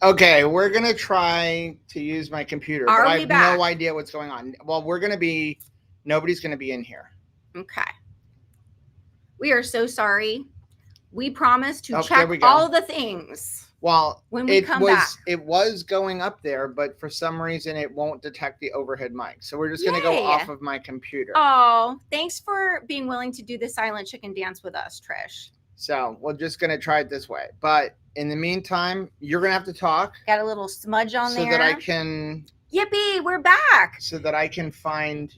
Okay, we're gonna try to use my computer, but Are I we have back? no idea what's going on. Well, nobody's gonna be in here. Okay. We are so sorry. We promise to Oh, there check we go. all the things Well, when we it come back. was it was going up there, but for some reason it won't detect the overhead mic. So we're just gonna go Yay. off of my computer. Oh, thanks for being willing to do the silent chicken dance with us, Trish. So we're just gonna try it this way. But in the meantime, you're gonna have to talk Got a little smudge on so there. that I can Yippee, we're back. so that I can find.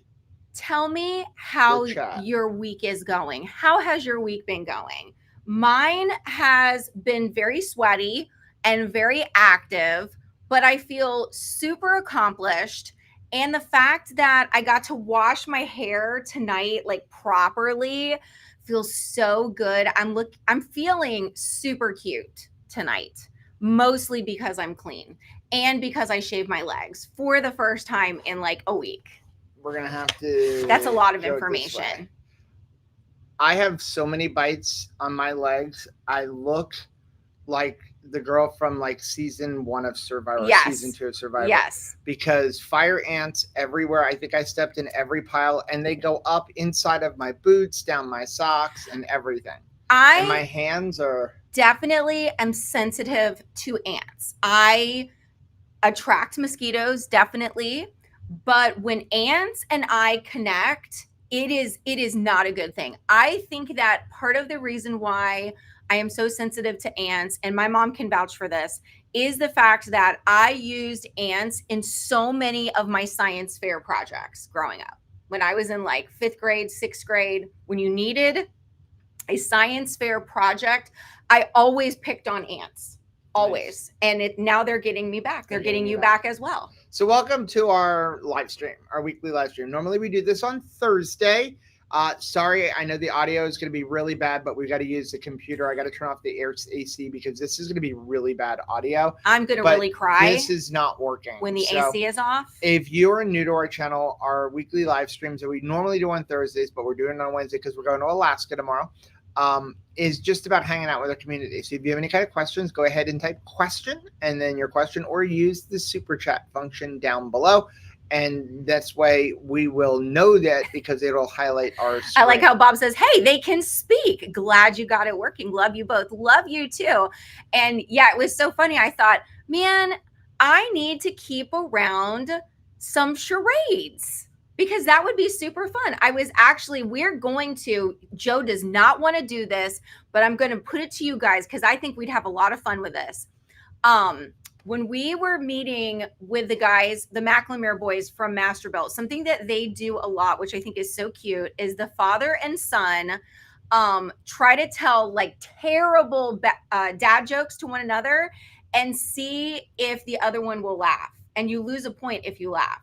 Tell me how your week is going. How has your week been going? Mine has been very sweaty and very active, but I feel super accomplished. And the fact that I got to wash my hair tonight, like properly, feels so good. I'm feeling super cute tonight, mostly because I'm clean and because I shaved my legs for the first time in like a week. We're gonna have to. That's a lot of information. I have so many bites on my legs. I look like the girl from like season 1 of Survivor, Yes. season 2 of Survivor. Yes. Because fire ants everywhere. I think I stepped in every pile, and they go up inside of my boots, down my socks, and everything. And my hands are. Definitely am sensitive to ants. I attract mosquitoes, definitely. But when ants and I connect, it is not a good thing. I think that part of the reason why I am so sensitive to ants, and my mom can vouch for this, is the fact that I used ants in so many of my science fair projects growing up. When I was in like 5th grade, 6th grade, when you needed a science fair project, I always picked on ants. Always. Nice. And now they're getting me back. They're getting you back as well. So welcome to our live stream, our weekly live stream. Normally we do this on Thursday. Sorry, I know the audio is going to be really bad, but we got to use the computer. I got to turn off the AC because this is going to be really bad audio. I'm going to really cry. This is not working when the AC is off. If you're new to our channel, our weekly live streams that we normally do on Thursdays, but we're doing it on Wednesday because we're going to Alaska tomorrow, is just about hanging out with our community. So if you have any kind of questions, go ahead and type question and then your question, or use the super chat function down below. And that's way we will know that because it'll highlight our screen. I like how Bob says, hey, they can speak. Glad you got it working. Love you both. Love you too. And yeah, it was so funny. I thought, man, I need to keep around some charades because that would be super fun. Joe does not want to do this, but I'm going to put it to you guys because I think we'd have a lot of fun with this. When we were meeting with the guys, the McLemore boys from Masterbuilt, something that they do a lot, which I think is so cute, is the father and son try to tell like terrible dad jokes to one another and see if the other one will laugh. And you lose a point if you laugh.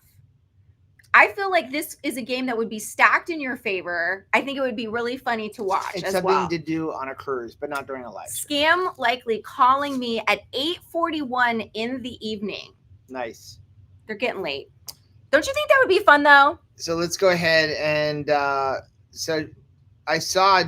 I feel like this is a game that would be stacked in your favor. I think it would be really funny to watch. It's something to do on a cruise, but not during a live stream. Scam likely calling me at 8:41 in the evening. Nice. They're getting late. Don't you think that would be fun though? So let's go ahead and so I saw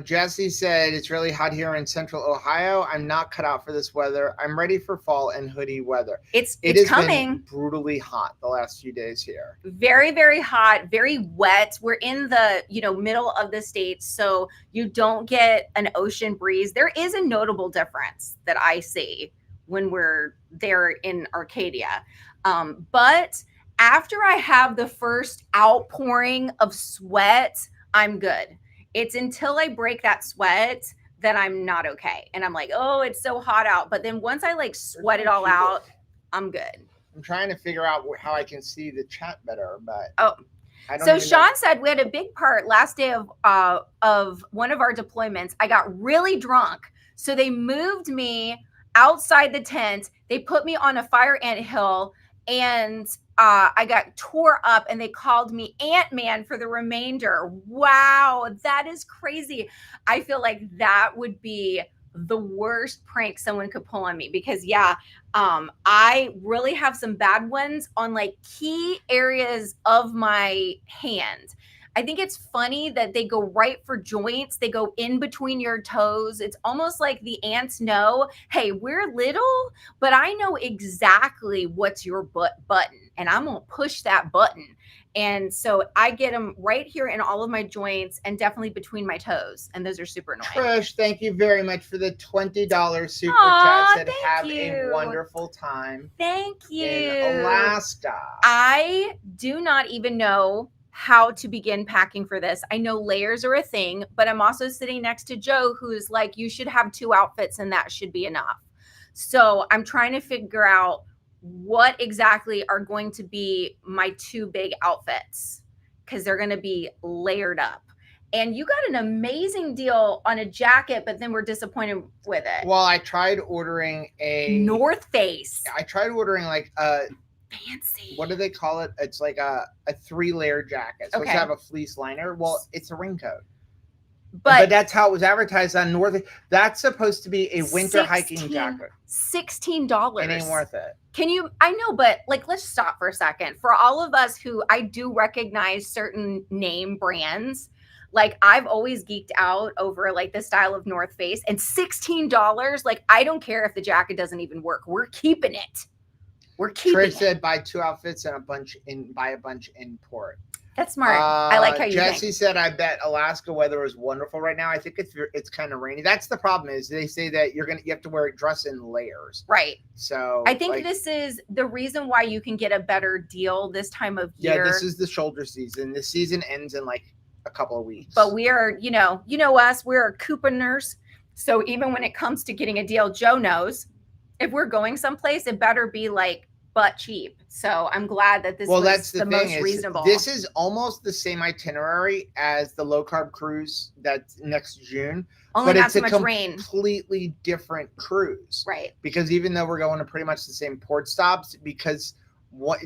Jesse said it's really hot here in central Ohio. I'm not cut out for this weather. I'm ready for fall and hoodie weather. It's coming. Been brutally hot the last few days here. Very, very hot, very wet. We're in the middle of the state, so you don't get an ocean breeze. There is a notable difference that I see when we're there in Arcadia. But after I have the first outpouring of sweat, I'm good. It's until I break that sweat that I'm not okay. And I'm like, oh, it's so hot out. But then once I like sweat it all out, I'm good. I'm trying to figure out how I can see the chat better, but so Sean said we had a big part last day of one of our deployments. I got really drunk. So they moved me outside the tent. They put me on a fire ant hill and I got tore up and they called me Ant-Man for the remainder. Wow, that is crazy. I feel like that would be the worst prank someone could pull on me because I really have some bad ones on like key areas of my hand. I think it's funny that they go right for joints. They go in between your toes. It's almost like the ants know, hey, we're little, but I know exactly what's your button, and I'm going to push that button. And so I get them right here in all of my joints and definitely between my toes. And those are super annoying. Trish, thank you very much for the $20 super Aw, chat. Said thank have you. a wonderful time Thank you. in Alaska. I do not even know how to begin packing for this. I know layers are a thing, but I'm also sitting next to Joe, who's like, you should have 2 outfits and that should be enough. So I'm trying to figure out what exactly are going to be my 2 big outfits, because they're going to be layered up. And you got an amazing deal on a jacket, but then we're disappointed with it. Well, I tried ordering a North Face. I tried ordering like a Fancy. what do they call it? It's like a 3-layer jacket. It's supposed to have a fleece liner. Well, it's a raincoat. But that's how it was advertised on North. That's supposed to be a winter hiking jacket. $16. It ain't worth it. I know, but like, let's stop for a second. For all of us who I do recognize certain name brands, like I've always geeked out over like the style of North Face, and $16, like I don't care if the jacket doesn't even work. We're keeping it. We're keeping it. Trish said buy 2 outfits and buy a bunch in port. That's smart. I like how you Jesse think. said, I bet Alaska weather is wonderful right now. I think it's kind of rainy. That's the problem is they say that you have to wear a dress in layers. Right. So I think this is the reason why you can get a better deal this time of year. Yeah, this is the shoulder season. The season ends in like a couple of weeks. But we are, you know us, we're couponers. So even when it comes to getting a deal, Joe knows if we're going someplace, it better be like butt cheap. So I'm glad that this was the most reasonable. This is almost the same itinerary as the low carb cruise that's next June. Only but not it's so a much rain. Completely different cruise. Right. Because even though we're going to pretty much the same port stops, because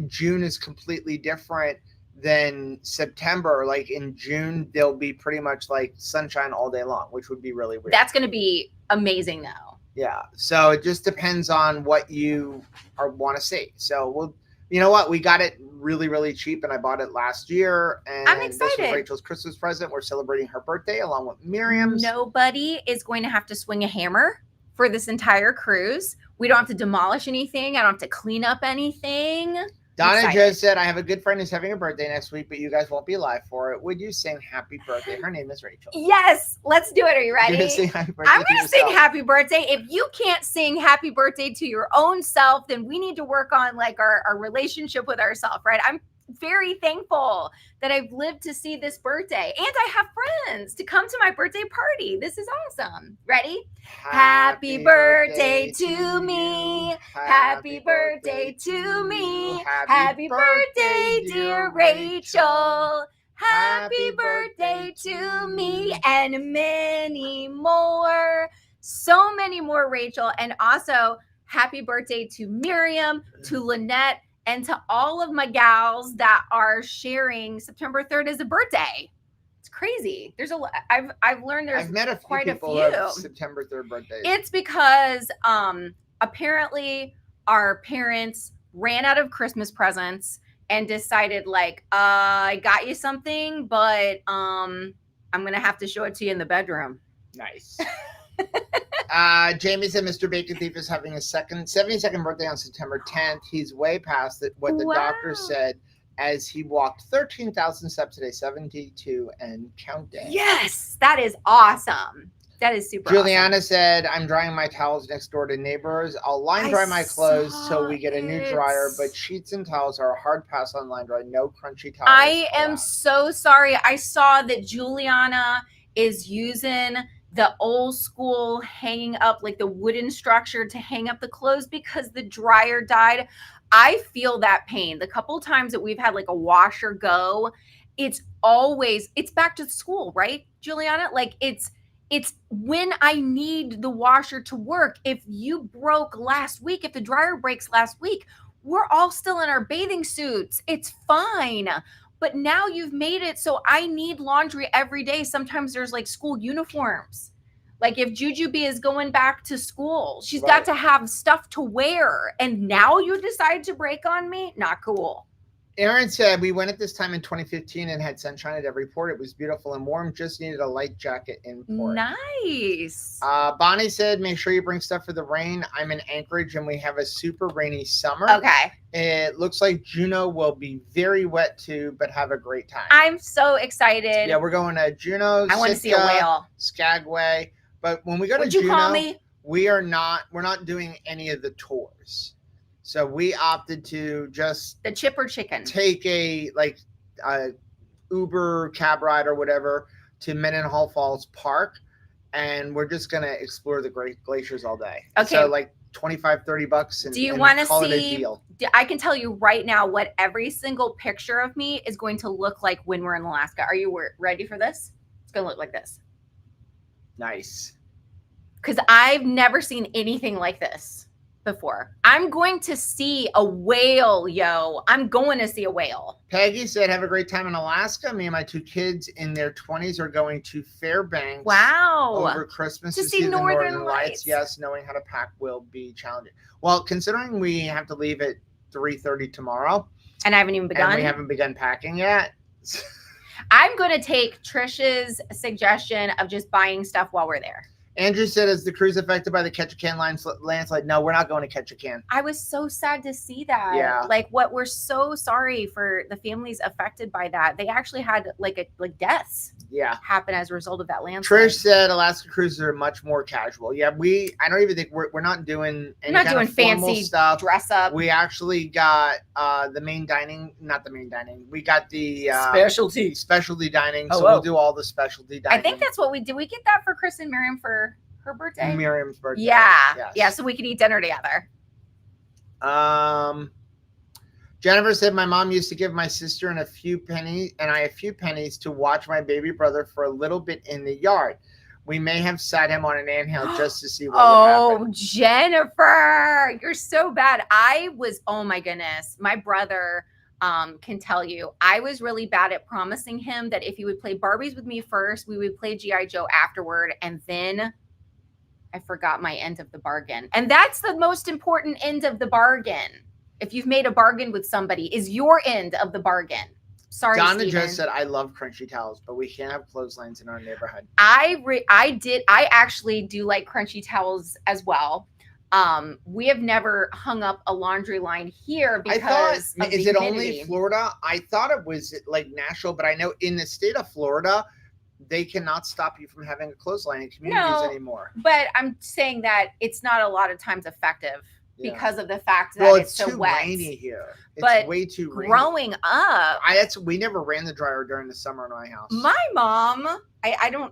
June is completely different than September. Like in June, there'll be pretty much like sunshine all day long, which would be really weird. That's going to be amazing though. Yeah. So it just depends on what you want to see. So you know what? We got it really, really cheap, and I bought it last year. And I'm excited. This was Rachel's Christmas present. We're celebrating her birthday along with Miriam's. Nobody is going to have to swing a hammer for this entire cruise. We don't have to demolish anything. I don't have to clean up anything. Donna Joe said, I have a good friend who's having a birthday next week, but you guys won't be alive for it. Would you sing happy birthday? Her name is Rachel. Yes, let's do it. Are you ready? You're gonna sing happy birthday I'm going to sing happy birthday. If you can't sing happy birthday to your own self, then we need to work on like our relationship with ourselves, right? I'm very thankful that I've lived to see this birthday, and I have friends to come to my birthday party. This is awesome. Ready? Happy birthday to me. Happy birthday to me. Happy birthday, dear Rachel. Happy birthday to me, and many more. So many more, Rachel. And also, happy birthday to Miriam, to Lynette, and to all of my gals that are sharing September 3rd as a birthday. It's crazy. There's I've learned there's I've met a few quite people a few. who have September 3rd birthdays. It's because apparently our parents ran out of Christmas presents and decided like, I got you something, but I'm gonna have to show it to you in the bedroom. Nice. Jamie said Mr. Bacon Thief is having his 72nd birthday on September 10th. He's way past what the doctor said as he walked 13,000 steps today, 72 and counting. Yes, that is awesome. That is super Juliana awesome. said, I'm drying my towels next door to neighbors. I'll line dry my clothes till we get a new dryer, but sheets and towels are a hard pass on line dry. No crunchy towels. I am so sorry. I saw that Juliana is using the old school hanging up, like the wooden structure to hang up the clothes because the dryer died. I feel that pain. The couple times that we've had like a washer go, it's back to school, right, Juliana? Like it's when I need the washer to work. If you broke last week, if the dryer breaks last week, we're all still in our bathing suits. It's fine. But now you've made it so I need laundry every day. Sometimes there's like school uniforms. Like if Jujubee is going back to school, she's got to have stuff to wear. And now you decide to break on me? Not cool. Aaron said we went at this time in 2015 and had sunshine at every port. It was beautiful and warm. Just needed a light jacket in port. Nice. Bonnie said, make sure you bring stuff for the rain. I'm in Anchorage and we have a super rainy summer. Okay. It looks like Juneau will be very wet too, but have a great time. I'm so excited. Yeah, we're going to Juneau. I want to see a whale. Skagway. But when we go Would to you Juneau, call me? we're not doing any of the tours. So we opted to just the chipper chicken. Take a Uber cab ride or whatever to Mendenhall Falls Park, and we're just gonna explore the Great Glaciers all day. Okay. So like $25-$30. And, do you want to see? It a deal. I can tell you right now what every single picture of me is going to look like when we're in Alaska. Are you ready for this? It's gonna look like this. Nice. Because I've never seen anything like this before. I'm going to see a whale, yo. I'm going to see a whale. Peggy said, have a great time in Alaska. Me and my 2 kids in their 20s are going to Fairbanks. Wow. Over Christmas to see the Northern Lights. Yes, knowing how to pack will be challenging. Well, considering we have to leave at 3:30 tomorrow. And I haven't even begun. And we haven't begun packing yet. I'm going to take Trish's suggestion of just buying stuff while we're there. Andrew said, is the cruise affected by the Ketchikan landslide? No, we're not going to Ketchikan. I was so sad to see that. Yeah. We're so sorry for the families affected by that. They actually had deaths happen as a result of that landslide. Trish said Alaska cruises are much more casual. Yeah, I don't even think we're not doing any kind of fancy stuff. Dress up. We actually got the main dining, not the main dining. We got the specialty dining. So we'll do all the specialty dining. I think that's what we did. We get that for Chris and Miriam for her birthday. Miriam's birthday. Yeah. Yes. Yeah. So we could eat dinner together. Jennifer said my mom used to give my sister a few pennies to watch my baby brother for a little bit in the yard. We may have sat him on an anthill just to see what would happen. Jennifer, you're so bad. Oh my goodness. My brother can tell you, I was really bad at promising him that if he would play Barbies with me first, we would play G.I. Joe afterward. And then I forgot my end of the bargain. And that's the most important end of the bargain. If you've made a bargain with somebody, is your end of the bargain. Sorry, Donna Steven. just said, I love crunchy towels, but we can't have clotheslines in our neighborhood. I actually do like crunchy towels as well. We have never hung up a laundry line here because is it only Florida? I thought it was like Nashville, but I know in the state of Florida, they cannot stop you from having a clothesline in communities anymore. But I'm saying that it's not a lot of times effective because of the fact that it's so wet. It's rainy here. It's way too rainy. Growing up, we never ran the dryer during the summer in my house. My mom,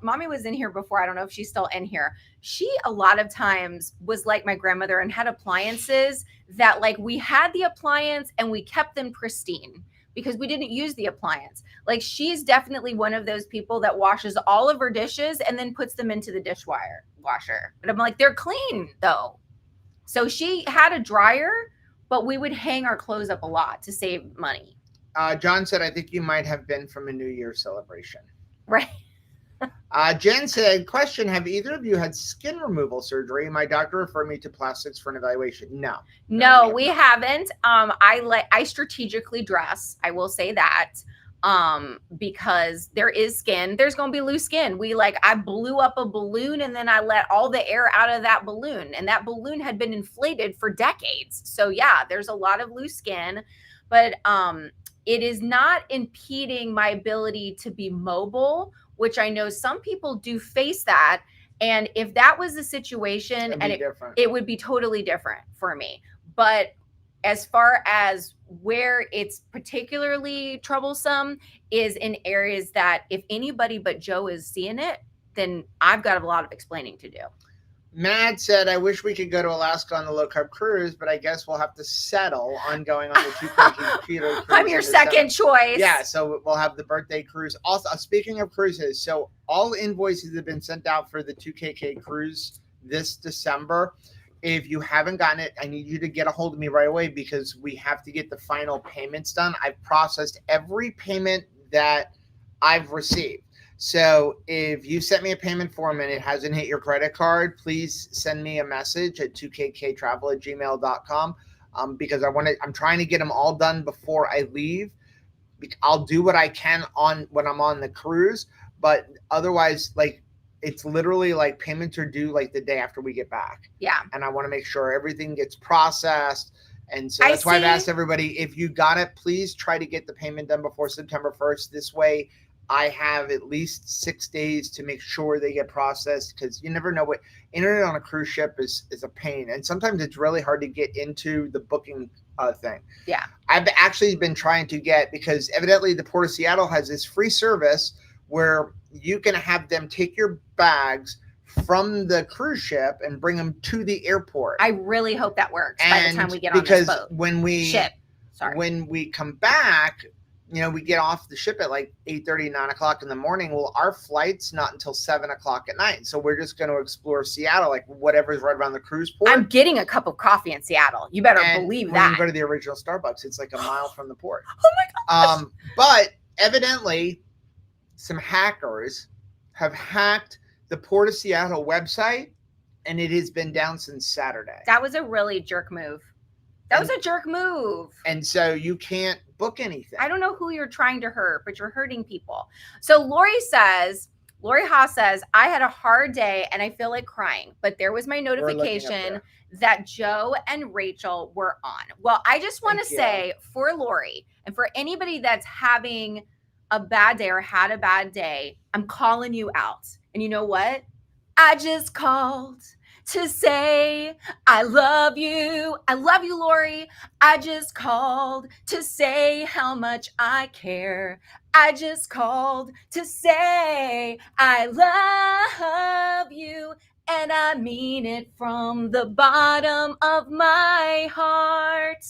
Mommy was in here before. I don't know if she's still in here. She a lot of times was like my grandmother and had appliances that we had the appliance and we kept them pristine because we didn't use the appliance. She's definitely one of those people that washes all of her dishes and then puts them into the dishwasher. And I'm like, they're clean though. So she had a dryer, but we would hang our clothes up a lot to save money. John said, I think you might have been from a New Year's celebration. Right. Jen said, question, have either of you had skin removal surgery? My doctor referred me to plastics for an evaluation. No, we haven't. I strategically dress. I will say that. Because there is skin, there's going to be loose skin. I blew up a balloon and then I let all the air out of that balloon, and that balloon had been inflated for decades. So yeah, there's a lot of loose skin, but it is not impeding my ability to be mobile, which I know some people do face that. And if that was the situation, it would be totally different for me. But as far as where it's particularly troublesome is in areas that if anybody but Joe is seeing it, then I've got a lot of explaining to do. Matt said, I wish we could go to Alaska on the low-carb cruise, but I guess we'll have to settle on going on the 2K keto cruise. I'm your second choice. Yeah, so we'll have the birthday cruise. Also, speaking of cruises, so all invoices have been sent out for the 2KK cruise this December. If you haven't gotten it, I need you to get a hold of me right away because we have to get the final payments done. I've processed every payment that I've received. So if you sent me a payment form and it hasn't hit your credit card, please send me a message at 2kktravel@gmail.com. because I'm trying to get them all done before I leave. I'll do what I can when I'm on the cruise, but otherwise, like, it's literally like payments are due like the day after we get back. Yeah. And I want to make sure everything gets processed. And so that's why I've asked everybody, if you got it, please try to get the payment done before September 1st. This way I have at least 6 days to make sure they get processed, because you never know what internet on a cruise ship is a pain. And sometimes it's really hard to get into the booking thing. Yeah. I've actually been trying to get, because evidently the Port of Seattle has this free service where you can have them take your bags from the cruise ship and bring them to the airport. I really hope that works by the time we get on this boat. Because when we come back, we get off the ship at like 8:30, 9 o'clock in the morning. Well, our flight's not until 7 o'clock at night. So we're just going to explore Seattle, like whatever's right around the cruise port. I'm getting a cup of coffee in Seattle. You better believe that. When you go to the original Starbucks, it's like a mile from the port. Oh my gosh. But evidently, some hackers have hacked the Port of Seattle website, and it has been down since Saturday. That was a really jerk move. That was a jerk move. And so you can't book anything. I don't know who you're trying to hurt, but you're hurting people. So Lori Haas says, I had a hard day and I feel like crying, but there was my notification that Joe and Rachel were on. Well, I just want to say for Lori and for anybody that's having a bad day or had a bad day, I'm calling you out. And you know what? I just called to say I love you. I love you, Lori. I just called to say how much I care. I just called to say I love you. And I mean it from the bottom of my heart.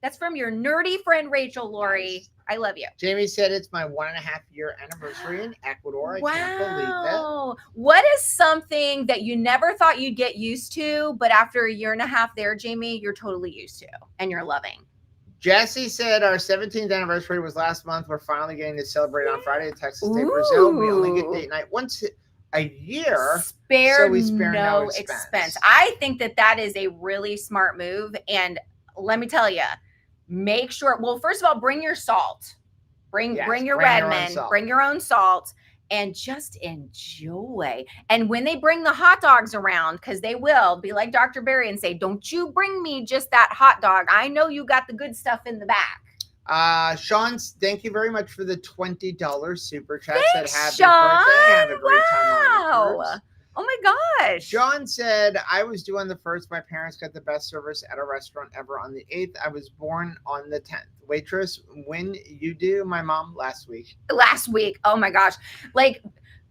That's from your nerdy friend, Rachel, Lori. Nice. I love you. Jamie said it's my 1.5-year anniversary in Ecuador. I can't believe that. What is something that you never thought you'd get used to, but after 1.5 years there, Jamie, you're totally used to and you're loving? Jesse said our 17th anniversary was last month. We're finally getting to celebrate on Friday at Texas State, Brazil. We only get date night once a year. So we spare no expense. I think that is a really smart move. And let me tell you, make sure, well, first of all, bring your salt, bring your Redmond, bring your own salt, and just enjoy. And when they bring the hot dogs around, because they will, be like Dr. Barry and say, don't you bring me just that hot dog. I know you got the good stuff in the back. Sean, thank you very much for the $20 super chat. Thanks, said happy Sean. birthday. Have a great time on the cruise. Oh my gosh. John said, I was due on the 1st. My parents got the best service at a restaurant ever on the 8th. I was born on the 10th. Waitress, when you do? My mom last week. Oh my gosh. Like,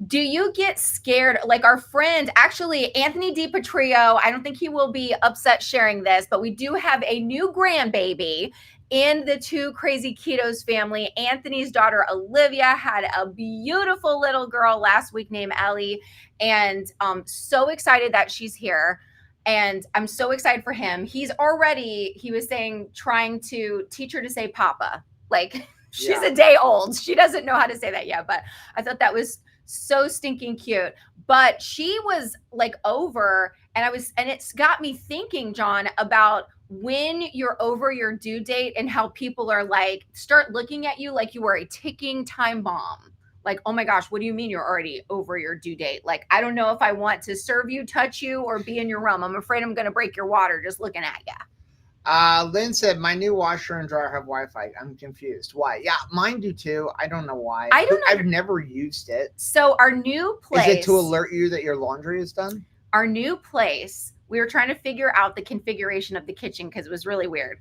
do you get scared? Like our friend, actually, Anthony DiPatrio, I don't think he will be upset sharing this, but we do have a new grandbaby in the Two Crazy Ketos family. Anthony's daughter, Olivia, had a beautiful little girl last week named Ellie. And I'm so excited that she's here. And I'm so excited for him. He was saying, trying to teach her to say Papa. Like, she's a day old. She doesn't know how to say that yet. But I thought that was so stinking cute. But she was like over, and it's got me thinking, John, about when you're over your due date and how people are like, start looking at you like you are a ticking time bomb. Like, oh my gosh, what do you mean you're already over your due date? Like, I don't know if I want to serve you, touch you, or be in your room. I'm afraid I'm going to break your water just looking at you. Lynn said, my new washer and dryer have Wi-Fi. I'm confused. Why? Yeah, mine do too. I don't know why. I've never used it. So our new place. Is it to alert you that your laundry is done? Our new place, we were trying to figure out the configuration of the kitchen because it was really weird.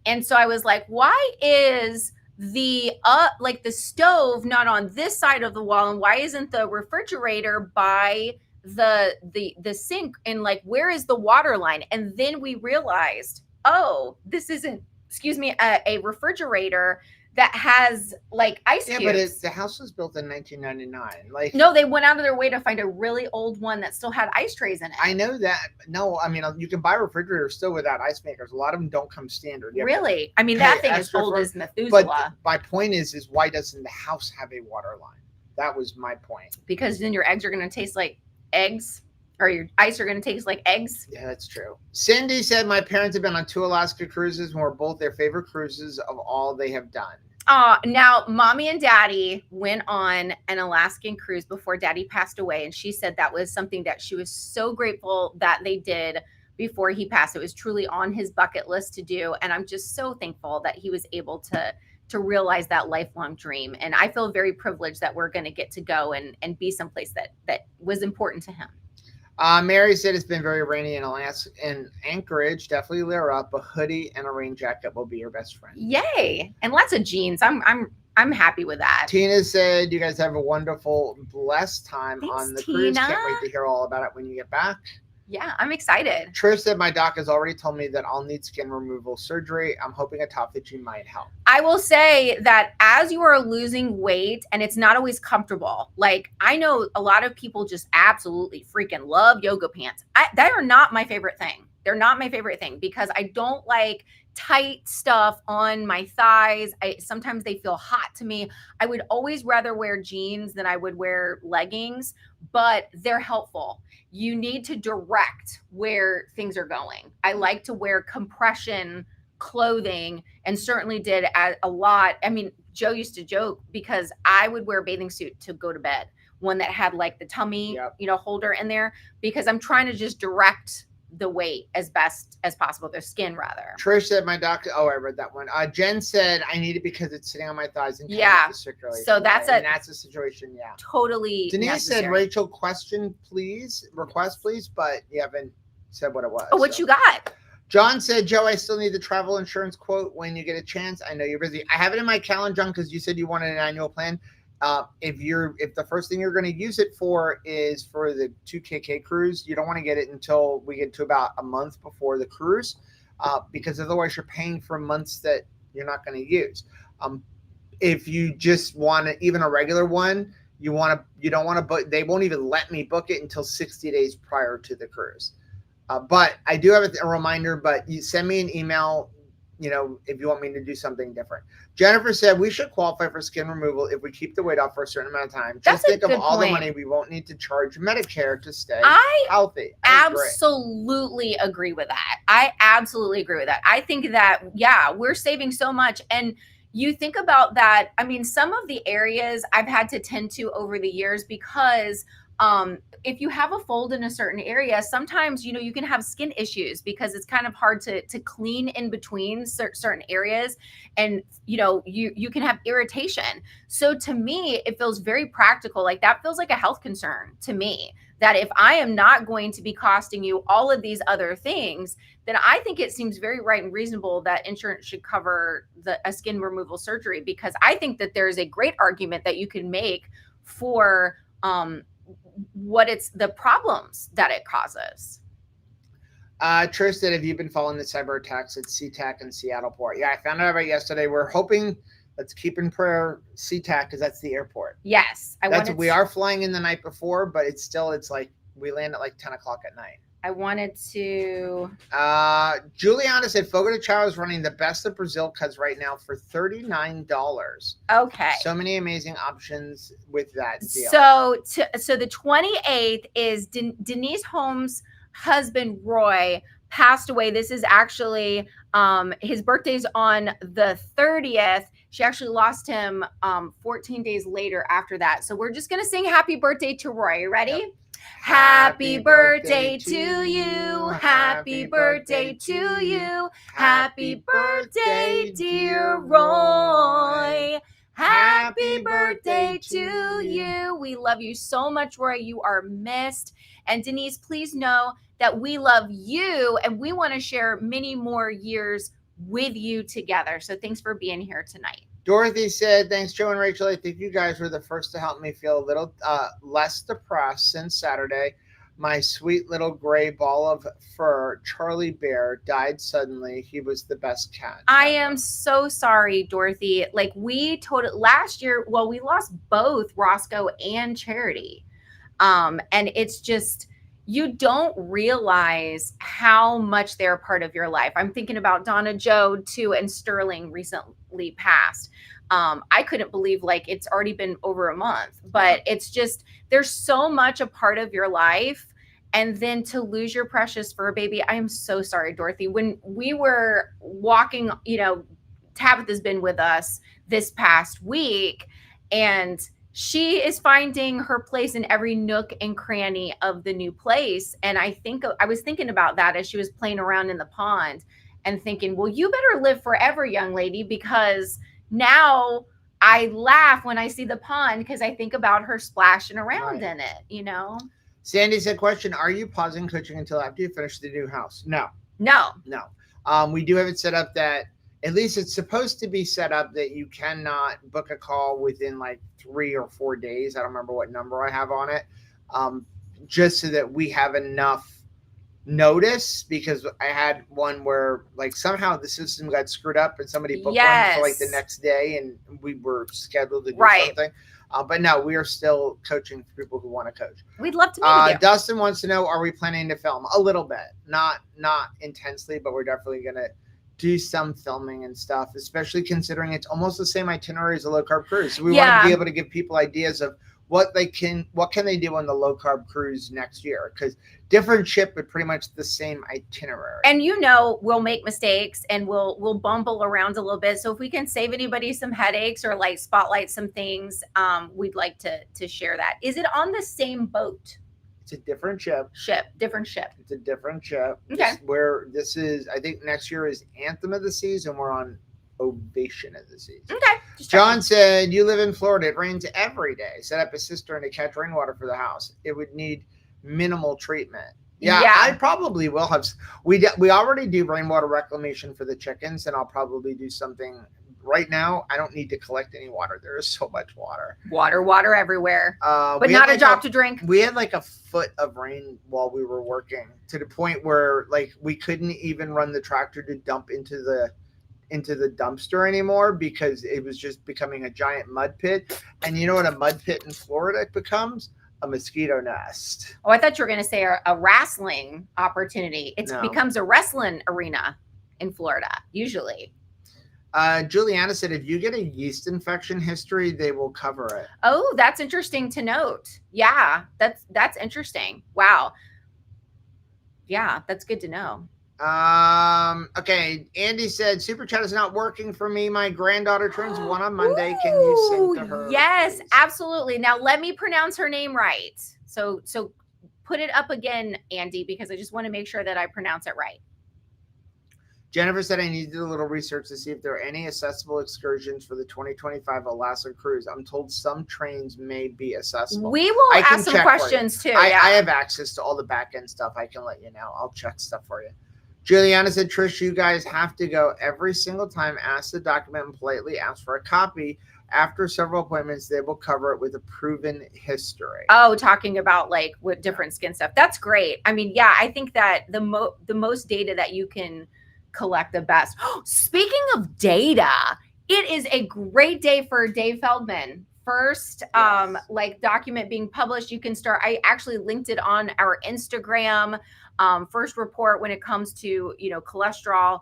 And so I was like, why is the stove not on this side of the wall, and why isn't the refrigerator by the sink, and like, where is the water line? And then we realized, oh, this isn't, a refrigerator that has like ice cubes. Yeah, but the house was built in 1999. Like, no, they went out of their way to find a really old one that still had ice trays in it. I know that. No, I mean, you can buy refrigerators still without ice makers. A lot of them don't come standard. Really? I mean, that thing is old as Methuselah. But my point is why doesn't the house have a water line? That was my point. Because then your eggs are going to taste like eggs. or your ice are going to taste like eggs. Yeah, that's true. Cindy said, my parents have been on 2 Alaska cruises and were both their favorite cruises of all they have done. Now mommy and daddy went on an Alaskan cruise before daddy passed away. And she said that was something that she was so grateful that they did before he passed. It was truly on his bucket list to do. And I'm just so thankful that he was able to realize that lifelong dream. And I feel very privileged that we're going to get to go and be someplace that was important to him. Mary said it's been very rainy in Alaska and Anchorage. Definitely layer up. A hoodie and a rain jacket will be your best friend. Yay! And lots of jeans. I'm happy with that. Tina said you guys have a wonderful, blessed time Thanks, on the cruise. Tina. Can't wait to hear all about it when you get back. Yeah, I'm excited. Trish said my doc has already told me that I'll need skin removal surgery. I'm hoping autophagy might help. I will say that as you are losing weight, and it's not always comfortable, like I know a lot of people just absolutely freaking love yoga pants. They are not my favorite thing. They're not my favorite thing because I don't like tight stuff on my thighs. Sometimes they feel hot to me. I would always rather wear jeans than I would wear leggings, but they're helpful. You need to direct where things are going. I like to wear compression clothing and certainly did a lot. I mean, Joe used to joke because I would wear a bathing suit to go to bed, one that had like the tummy, holder in there, because I'm trying to just direct the weight as best as possible, the skin rather. Trish said my doctor, I read that one. Jen said I need it because it's sitting on my thighs and the circulation. So that's a situation. Yeah, totally. Denise necessary. said Rachel request please, but you haven't said what it was. Oh, what you got? John said, Joe, I still need the travel insurance quote when you get a chance. I know you're busy. I have it in my calendar, John, because you said you wanted an annual plan. If the first thing you're going to use it for is for the 2KK cruise, you don't want to get it until we get to about a month before the cruise, because otherwise you're paying for months that you're not going to use. If you just want even a regular one, you don't want to book. They won't even let me book it until 60 days prior to the cruise. But I do have a reminder. But you send me an email, if you want me to do something different. Jennifer said we should qualify for skin removal if we keep the weight off for a certain amount of time. Just think of all the money we won't need to charge Medicare to stay healthy. Absolutely agree with that. I think that, we're saving so much. And you think about that. I mean, some of the areas I've had to tend to over the years because if you have a fold in a certain area, sometimes, you can have skin issues because it's kind of hard to clean in between certain areas. And, you can have irritation. So to me, it feels very practical. Like that feels like a health concern to me, that if I am not going to be costing you all of these other things, then I think it seems very right and reasonable that insurance should cover a skin removal surgery, because I think that there's a great argument that you can make for, what it's the problems that it causes. Trish said, have you been following the cyber attacks at SeaTac and Seattle Port? Yeah, I found out about it yesterday. We're hoping, let's keep in prayer SeaTac, because that's the airport. Yes. We are flying in the night before, but it's like we land at like 10 o'clock at night. I wanted to. Juliana said Fogo de Chao is running the best of Brazil cuts right now for $39. Okay. So many amazing options with that deal. So the 28th is Denise Holmes' husband Roy passed away. This is actually his birthday's on the 30th. She actually lost him 14 days later after that. So we're just gonna sing happy birthday to Roy. You ready? Yep. Happy birthday to you. Happy birthday to you. Happy birthday, dear Roy. Happy birthday to you. We love you so much, Roy. You are missed. And Denise, please know that we love you and we want to share many more years with you together. So thanks for being here tonight. Dorothy said, thanks, Joe and Rachel. I think you guys were the first to help me feel a little less depressed since Saturday. My sweet little gray ball of fur, Charlie Bear, died suddenly. He was the best cat. I am so sorry, Dorothy. Like last year, we lost both Roscoe and Charity. And it's just, you don't realize how much they're a part of your life. I'm thinking about Donna Joe too, and Sterling recently passed. I couldn't believe it's already been over a month, but it's just, there's so much a part of your life. and then to lose your precious fur baby. I am so sorry, Dorothy. When we were walking, Tabitha's been with us this past week, and she is finding her place in every nook and cranny of the new place. And I was thinking about that as she was playing around in the pond and thinking, well, you better live forever, young lady, because now I laugh when I see the pond because I think about her splashing around in it. Sandy said, question, are you pausing coaching until after you finish the new house? No. We do have it set up that, at least it's supposed to be set up that you cannot book a call within like 3 or 4 days. I don't remember what number I have on it. Just so that we have enough notice, because I had one where like somehow the system got screwed up and somebody booked one for like the next day and we were scheduled to do something. But no, we are still coaching for people who want to coach. We'd love to meet you. Dustin wants to know, are we planning to film? A little bit, not intensely, but we're definitely going to do some filming and stuff, especially considering it's almost the same itinerary as a low carb cruise. So we want to be able to give people ideas of what can they do on the low carb cruise next year, because different ship, but pretty much the same itinerary. And we'll make mistakes and we'll bumble around a little bit. So if we can save anybody some headaches or like spotlight some things, we'd like to share that. Is it on the same boat? It's a different ship. Different ship. It's a different ship. Okay. This is, I think next year is Anthem of the Seas, and we're on Ovation of the Seas. Okay. John said, you live in Florida. It rains every day. Set up a cistern to catch rainwater for the house. It would need minimal treatment. Yeah. I probably will have. We already do rainwater reclamation for the chickens, and I'll probably do something. Right now, I don't need to collect any water. There is so much water. Water everywhere. But not a drop to drink. We had like a foot of rain while we were working, to the point where like we couldn't even run the tractor to dump into the dumpster anymore, because it was just becoming a giant mud pit. And you know what a mud pit in Florida becomes? A mosquito nest. Oh, I thought you were going to say a wrestling opportunity. It becomes a wrestling arena in Florida, usually. Juliana said, if you get a yeast infection history, they will cover it. Oh, that's interesting to note. Yeah, that's interesting. Wow. Yeah, that's good to know. Okay. Andy said, Super Chat is not working for me. My granddaughter turns 1 on Monday. Can you sing to her? Yes, please? Absolutely. Now let me pronounce her name right. So put it up again, Andy, because I just want to make sure that I pronounce it right. Jennifer said, I need to do a little research to see if there are any accessible excursions for the 2025 Alaska cruise. I'm told some trains may be accessible. We will ask some questions too. I have access to all the back end stuff. I can let you know. I'll check stuff for you. Juliana said, Trish, you guys have to go every single time. Ask the document and politely ask for a copy. After several appointments, they will cover it with a proven history. Oh, talking about like with different skin stuff. That's great. I mean, yeah, I think that the most data that you can collect, the best. Speaking of data, it is a great day for Dave Feldman. First, document being published. You can start. I actually linked it on our Instagram. First report when it comes to cholesterol.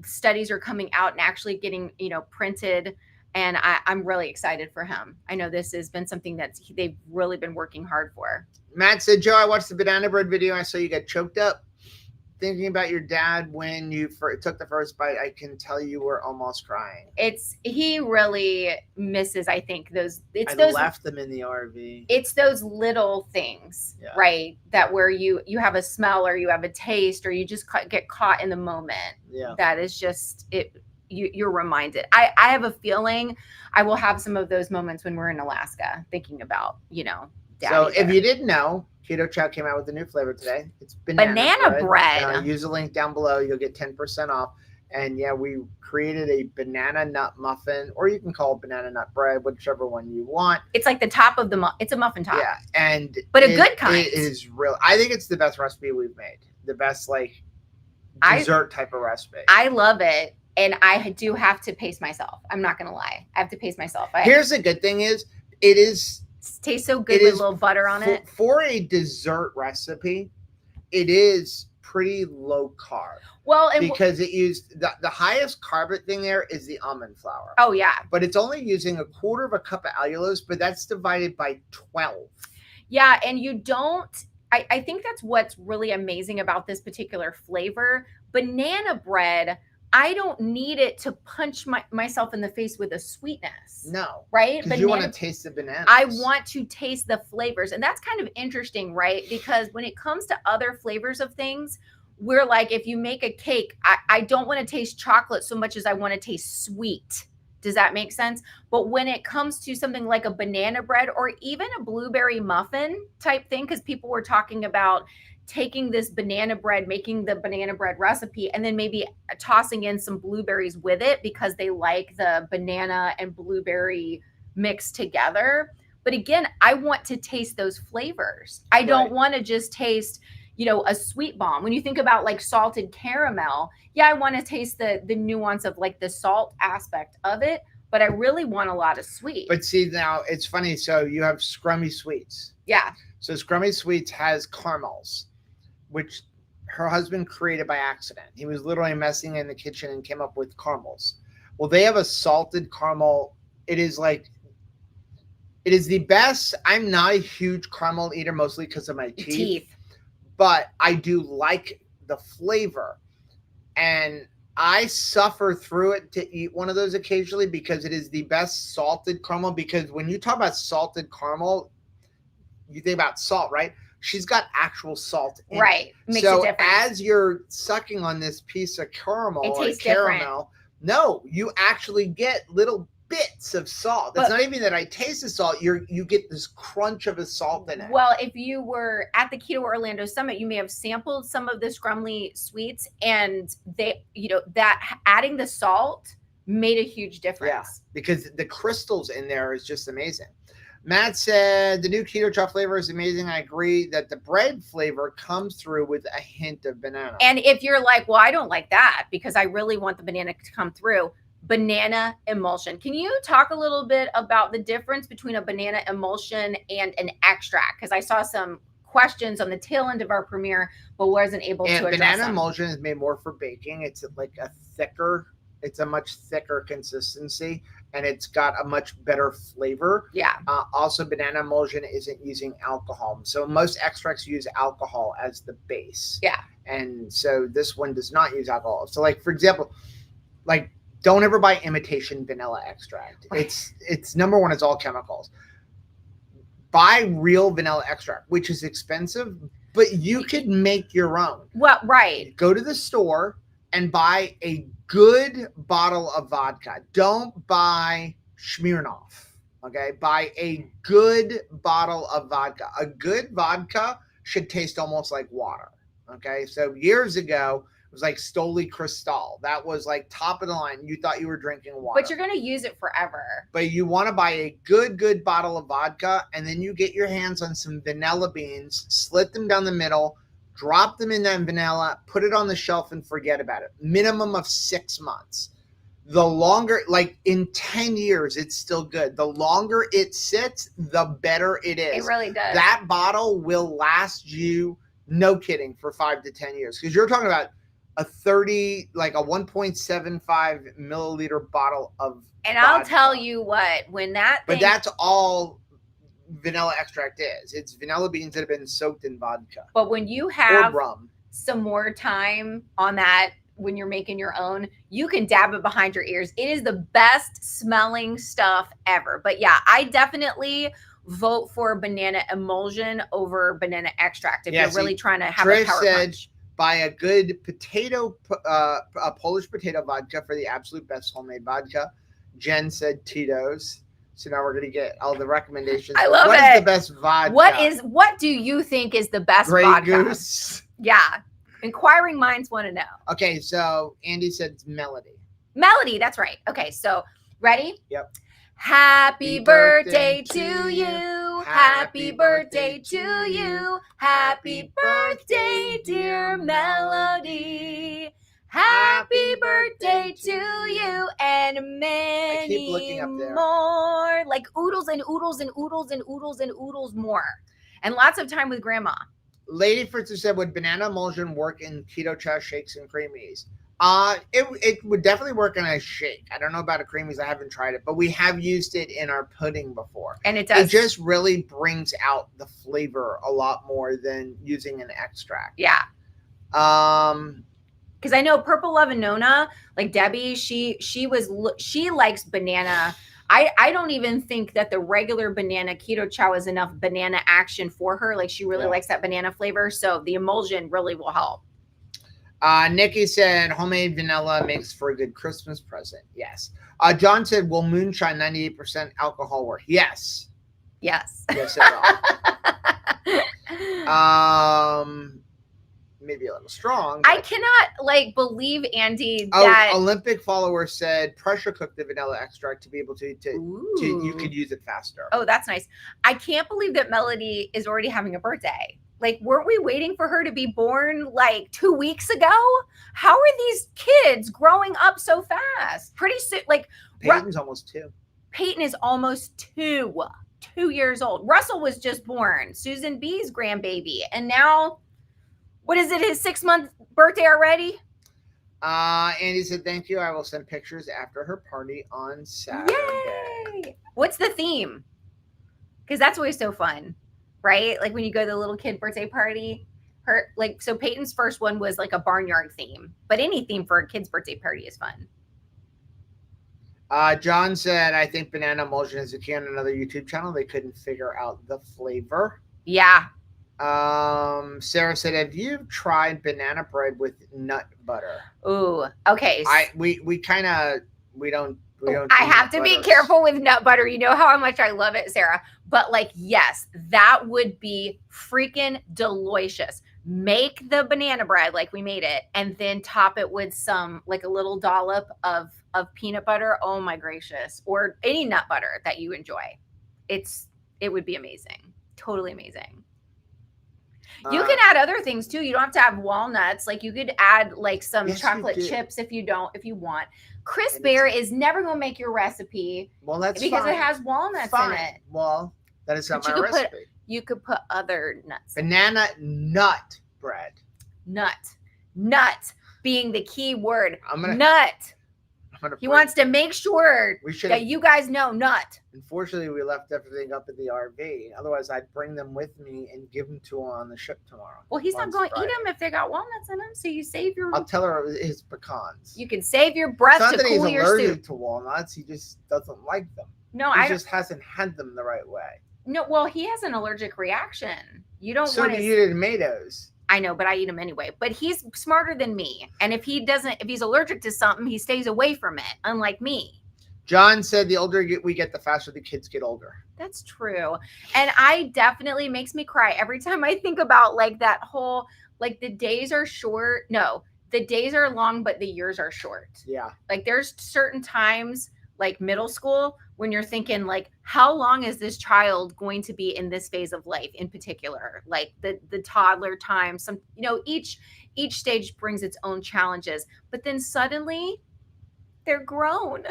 Studies are coming out and actually getting printed, and I'm really excited for him. I know this has been something that they've really been working hard for. Matt said, Joe, I watched the banana bread video. I saw you got choked up. Thinking about your dad when you took the first bite, I can tell you were almost crying. He really misses, I think, those. I left them in the RV. It's those little things, right? That where you have a smell or you have a taste or you just get caught in the moment. Yeah. That is just it. You're reminded. I have a feeling I will have some of those moments when we're in Alaska, thinking about Daddy. So if you didn't know, Keto Chow came out with a new flavor today. It's banana bread. Use the link down below. You'll get 10% off. And yeah, we created a banana nut muffin, or you can call it banana nut bread, whichever one you want. It's like the top of it's a muffin top. Yeah, but a good kind. It is real. I think it's the best recipe we've made. The best dessert type of recipe. I love it, and I do have to pace myself. I'm not gonna lie. I have to pace myself. Here's the good thing: it tastes so good with a little butter on it. For a dessert recipe, it is pretty low carb. Well, because it used the highest carb thing there is the almond flour. Oh yeah. But it's only using 1/4 cup of allulose, but that's divided by 12. Yeah, and you don't I think that's what's really amazing about this particular flavor. Banana bread, I don't need it to punch myself in the face with a sweetness. No. Right? Because you want to taste the bananas. I want to taste the flavors. And that's kind of interesting, right? Because when it comes to other flavors of things, we're like, if you make a cake, I don't want to taste chocolate so much as I want to taste sweet. Does that make sense? But when it comes to something like a banana bread or even a blueberry muffin type thing, because people were talking about taking this banana bread, making the banana bread recipe, and then maybe tossing in some blueberries with it because they like the banana and blueberry mixed together. But again, I want to taste those flavors. I don't want to just taste, you know, a sweet bomb. When you think about like salted caramel, yeah, I want to taste the nuance of like the salt aspect of it, but I really want a lot of sweet. But see, now it's funny. So you have Scrummy Sweets. Yeah. So Scrummy Sweets has caramels, which her husband created by accident. He was literally messing in the kitchen and came up with caramels. Well, they have a salted caramel. It is the best. I'm not a huge caramel eater, mostly because of my teeth. But I do like the flavor. And I suffer through it to eat one of those occasionally because it is the best salted caramel. Because when you talk about salted caramel, you think about salt, right? She's got actual salt in it. Makes a difference. As you're sucking on this piece of caramel or caramel, no, you actually get little bits of salt. It's not even that I taste the salt. You get this crunch of a salt in it. Well, if you were at the Keto Orlando Summit, you may have sampled some of the Scrumly Sweets, and they, you know, that adding the salt made a huge difference. Yeah, because the crystals in there is just amazing. Matt said the new keto chocolate flavor is amazing. I agree that the bread flavor comes through with a hint of banana. And if you're like, well, I don't like that because I really want the banana to come through, banana emulsion. Can you talk a little bit about the difference between a banana emulsion and an extract? Because I saw some questions on the tail end of our premiere, but wasn't able to address banana them. Emulsion is made more for baking. It's like it's a much thicker consistency, and it's got a much better flavor. Yeah. Also, banana emulsion isn't using alcohol. So most extracts use alcohol as the base. Yeah. And so this one does not use alcohol. So like, for example, like don't ever buy imitation vanilla extract. Right. It's number one, it's all chemicals. Buy real vanilla extract, which is expensive, but you could make your own. Well, right. Go to the store and buy a good bottle of vodka. Don't buy Smirnoff. Okay, buy a good bottle of vodka. A good vodka should taste almost like water. Okay, so years ago, it was like Stoli Cristal. That was like top of the line. You thought you were drinking water. But you're going to use it forever. But you want to buy a good bottle of vodka, and then you get your hands on some vanilla beans, slit them down the middle, drop them in that vanilla, put it on the shelf, and forget about it. Minimum of 6 months. The longer, like in 10 years, it's still good. The longer it sits, the better it is. It really does. That bottle will last you, no kidding, for 5 to 10 years. Because you're talking about a 1.75 milliliter bottle of and vodka. I'll tell you what, when that thing, but that's all vanilla extract is. It's vanilla beans that have been soaked in vodka. But when you have rum, some more time on that, when you're making your own, you can dab it behind your ears. It is the best smelling stuff ever. But yeah, I definitely vote for banana emulsion over banana extract if you're really trying to have Trish a power said, punch. Buy a good a Polish potato vodka for the absolute best homemade vodka. Jen said Tito's. So now we're going to get all the recommendations. I love it. What is the best vodka? What do you think is the best Grey vodka? Goose. Yeah. Inquiring minds want to know. Okay, so Andy said it's Melody. Melody, that's right. Okay, so ready? Yep. Happy birthday to you. Happy birthday to you. Happy birthday, dear Melody. Happy birthday to you and many more. Like oodles and oodles and oodles and oodles and oodles more. And lots of time with grandma. Lady Fritz said, would banana emulsion work in keto chow shakes and creamies? It would definitely work in a shake. I don't know about a creamies. I haven't tried it, but we have used it in our pudding before. And it does. It just really brings out the flavor a lot more than using an extract. Yeah. Um, because I know Purple Love and Nona, like Debbie, she likes banana. I don't even think that the regular banana keto chow is enough banana action for her. Like she really likes that banana flavor. So the emulsion really will help. Nikki said homemade vanilla makes for a good Christmas present. Yes. John said, will moonshine 98% alcohol work? Yes. Yes. Yes, it will. Maybe a little strong. I cannot believe, Andy, that Olympic follower said pressure cook the vanilla extract to be able to you could use it faster. Oh, that's nice. I can't believe that Melody is already having a birthday. Like, weren't we waiting for her to be born 2 weeks ago? How are these kids growing up so fast? Pretty soon, Peyton's almost 2. Peyton is almost 2 years old. Russell was just born, Susan B's grandbaby, and now. What is it, his 6-month birthday already? Andy said, thank you. I will send pictures after her party on Saturday. Yay! What's the theme? Because that's always so fun, right? Like when you go to the little kid birthday party. So Peyton's first one was like a barnyard theme. But any theme for a kid's birthday party is fun. John said, I think banana emulsion is a key on another YouTube channel. They couldn't figure out the flavor. Yeah. Sarah said, have you tried banana bread with nut butter? Ooh, okay. We don't. I have to be careful with nut butter. You know how much I love it, Sarah. But yes, that would be freaking delicious. Make the banana bread like we made it, and then top it with some a little dollop of peanut butter. Oh my gracious, or any nut butter that you enjoy. It would be amazing. Totally amazing. You can add other things too. You don't have to have walnuts. You could add some chocolate chips if you want. Chris Bear is never going to make your recipe. Well, that's because it has walnuts in it. Well, that is not my recipe. You could put other nuts. Banana nut bread. Nut being the key word. Nut. He wants to make sure that you guys know nut. Unfortunately, we left everything up in the RV. Otherwise, I'd bring them with me and give them to him on the ship tomorrow. Well, he's not going to eat them if they got walnuts in them. So you save your. I'll tell her his pecans. You can save your breath to cool your soup. He's allergic to walnuts. He just doesn't like them. No, he just hasn't had them the right way. No, well, he has an allergic reaction. You don't. So do you to tomatoes. I know, but I eat him anyway. But he's smarter than me. And if he's allergic to something, he stays away from it, unlike me. John said the older we get, the faster the kids get older. That's true. And I definitely makes me cry every time I think about that whole, the days are short. No, the days are long, but the years are short. Yeah. There's certain times, middle school, when you're thinking how long is this child going to be in this phase of life in particular, the toddler time, each stage brings its own challenges, but then suddenly they're grown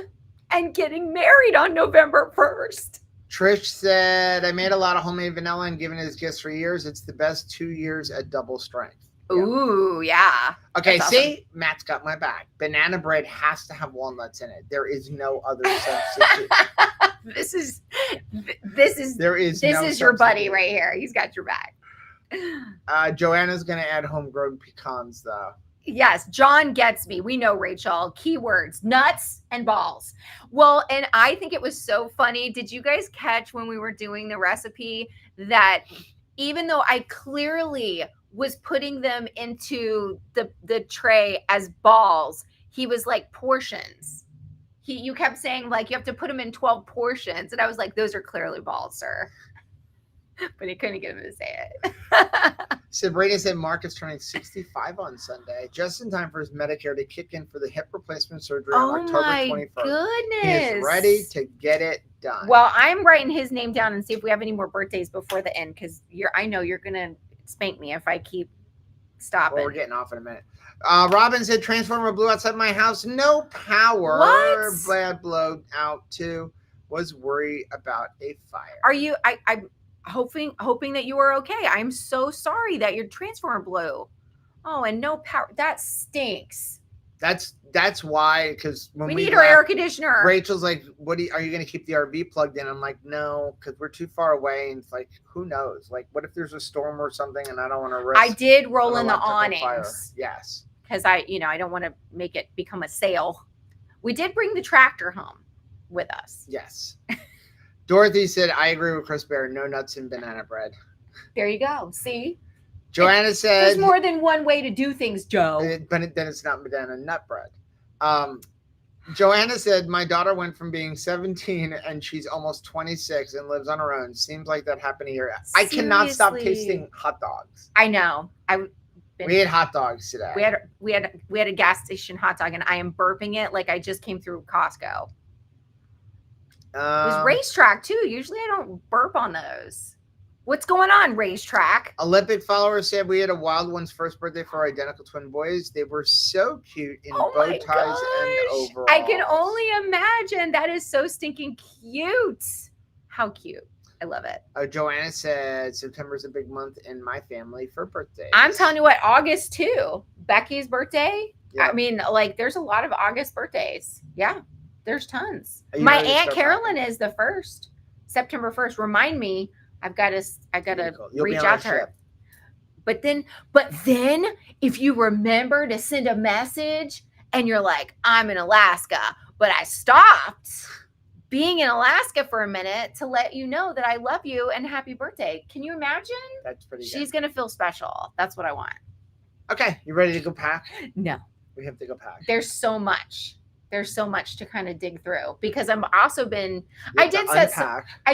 and getting married on November 1st. Trish said, I made a lot of homemade vanilla and given it as gifts for years. It's the best 2 years at double strength. Yeah. Ooh, yeah. Okay, see, awesome. Matt's got my back. Banana bread has to have walnuts in it. There is no other substitute. This is your buddy right here. He's got your back. Joanna's gonna add homegrown pecans though. Yes, John gets me. We know, Rachel. Keywords, nuts and balls. Well, and I think it was so funny. Did you guys catch when we were doing the recipe that even though I clearly was putting them into the tray as balls, he was portions. You kept saying you have to put them in 12 portions. And I was like, those are clearly balls, sir. But he couldn't get him to say it. Sabrina said Mark is turning 65 on Sunday, just in time for his Medicare to kick in for the hip replacement surgery on October 21st. Oh my goodness. He is ready to get it done. Well, I'm writing his name down and see if we have any more birthdays before the end, because I know you're going to spank me if I keep stopping. Well, we're getting off in a minute. Robin said transformer blew outside my house. No power. What? Bad blowout too. Was worried about a fire. Are you? I'm hoping that you are okay. I'm so sorry that your transformer blew. Oh, and no power. That stinks. That's why, because when We we need our left, air conditioner. Rachel's like, are you going to keep the RV plugged in? I'm like, no, because we're too far away. And it's like, who knows? Like, what if there's a storm or something and I don't want to risk I did roll an in the electrical fire? awnings Yes. because I don't want to make it become a sale. We did bring the tractor home with us. Yes. Dorothy said, I agree with Chris Bear. No nuts in banana bread. There you go. See? Joanna said, There's more than one way to do things, Joe. But then it's not banana nut bread. Joanna said, my daughter went from being 17 and she's almost 26 and lives on her own. Seems like that happened here. I cannot stop tasting hot dogs. I know. We ate hot dogs today. We had a gas station hot dog, and I am burping it like I just came through Costco. It was Racetrack too. Usually I don't burp on those. What's going on, Racetrack? Olympic follower said we had a Wild One's first birthday for our identical twin boys. They were so cute in bow ties and overalls. I can only imagine. That is so stinking cute. How cute. I love it. Joanna said September is a big month in my family for birthdays. I'm telling you what, August too. Becky's birthday. Yep. I mean, like, there's a lot of August birthdays. Yeah, there's tons. You My ready to Aunt start Carolyn packing? is the 1st, September 1st. Remind me, I gotta You'll be reach on out our to her. ship. But then, if you remember to send a message and you're like, I'm in Alaska, but I stopped being in Alaska for a minute to let you know that I love you and happy birthday. Can you imagine? That's pretty good. She's going to feel special. That's what I want. Okay, you ready to go pack? No. We have to go pack. There's so much. There's so much to kind of dig through because I'm also been, You I have to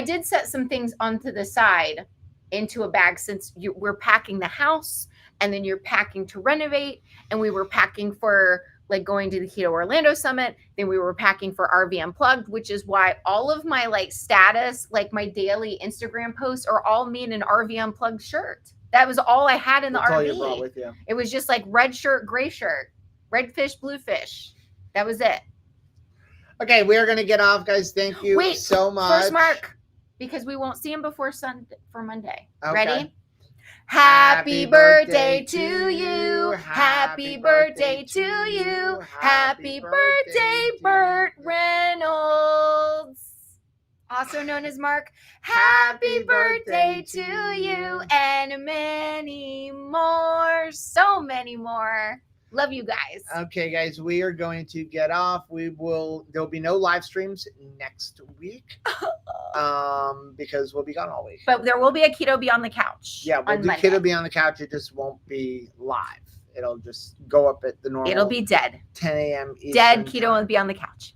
did set some things onto the side into a bag since we're packing the house and then you're packing to renovate, and we were packing for like going to the Keto Orlando Summit. Then we were packing for RV Unplugged, which is why all of my like status, like my daily Instagram posts are all me in an RV Unplugged shirt. That was all I had in the That's all RV. you brought with you. It was just like red shirt, gray shirt, red fish, blue fish. That was it. Okay, we are going to get off, guys. Thank you so much. First Mark, because we won't see him before Monday. Okay. Ready? Happy birthday to you. Happy birthday to you. Happy birthday, Burt Reynolds. Also known as Mark. Happy birthday to you and many more. So many more. Love you guys. Okay, guys, we are going to get off. There'll be no live streams next week because we'll be gone all week. But there will be a Keto Beyond the Couch. Yeah, we'll do Monday. Keto Be on the Couch. It just won't be live. It'll just go up at the normal. It'll be dead. 10 a.m. Eastern Dead Keto time. will be on the couch.